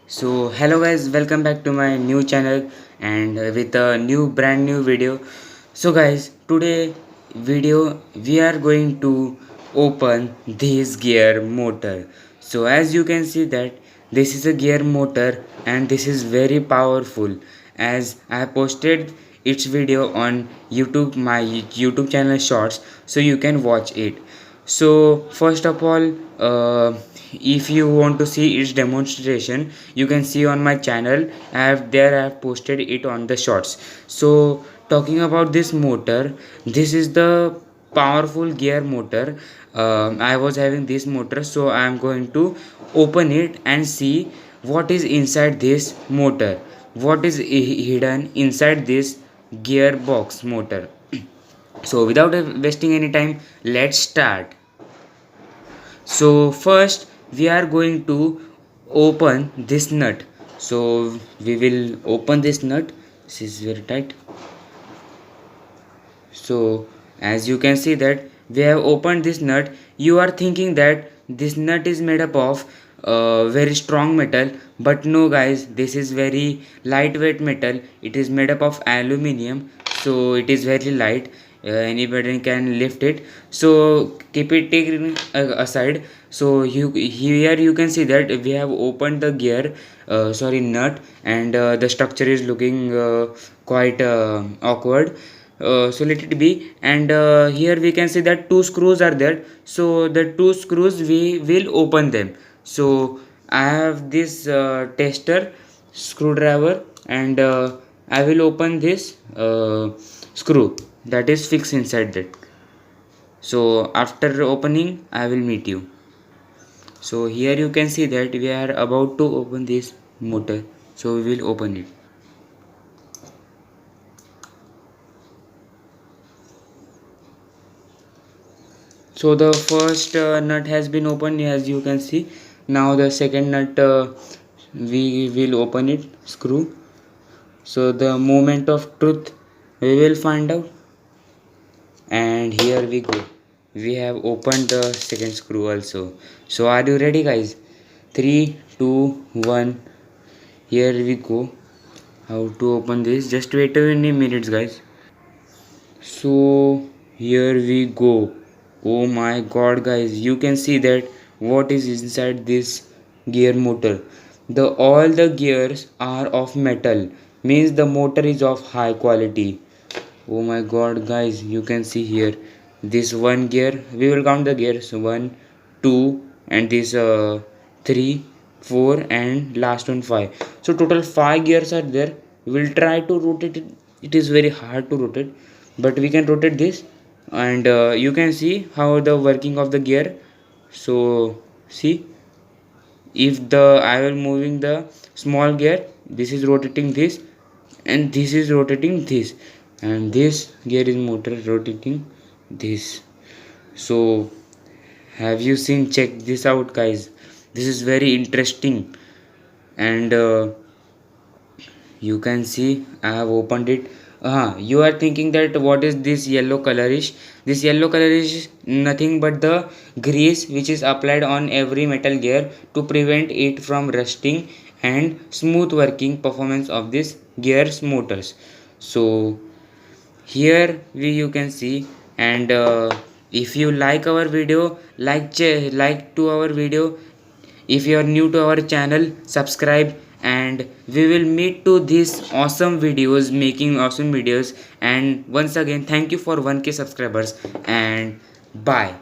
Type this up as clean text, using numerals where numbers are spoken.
So hello guys, welcome back to my new channel and with a brand new video. So guys, today video we are going to open this gear motor. So as you can see that this is a gear motor and this is very powerful, as I posted its video on YouTube, my YouTube channel shorts, so you can watch it. So first of all, if you want to see its demonstration, you can see on my channel. I have posted it on the shorts. So talking about this motor, this is the powerful gear motor. I was having this motor, so I am going to open it and see what is inside this motor, what is hidden inside this gearbox motor. So without wasting any time, let's start. So first we are going to open this nut. So we will open this nut. This is very tight. So as you can see that we have opened this nut. You are thinking that this nut is made up of very strong metal, but no guys, this is very lightweight metal. It is made up of aluminium, so it is very light. Anybody can lift it. So keep it taken aside. So here you can see that we have opened the gear nut, and the structure is looking quite awkward. So let it be, and here we can see that two screws are there, so the two screws we will open them. So I have this tester screwdriver, and I will open this screw that is fixed inside that. So after opening I will meet you. So here you can see that we are about to open this motor, so we will open it. So the first nut has been opened, as you can see. Now the second nut, we will open it, screw. So the moment of truth we will find out. And here we go, we have opened the second screw also. So are you ready guys? 3 2 1, here we go. How to open this? Just wait a minute guys. So here we go. Oh my god guys, you can see that what is inside this gear motor. The all the gears are of metal, means the motor is of high quality. Oh my god guys, you can see here this one gear. We will count the gears: 1 2, and this 3 4, and last one 5. So total 5 gears are there. We will try to rotate it. It is very hard to rotate, but we can rotate this, and you can see how the working of the gear. So see, if the I will moving the small gear, this is rotating this, and this is rotating this, and this gear is motor rotating this. So have you seen? Check this out guys, this is very interesting. And you can see I have opened it. You are thinking that what is this yellow colorish? This yellow color is nothing but the grease which is applied on every metal gear to prevent it from rusting and smooth working performance of this gears motors. So here you can see. And if you like our video, like to our video. If you are new to our channel, subscribe, and we will meet to these awesome videos, making awesome videos. And once again, thank you for 1K subscribers, and bye.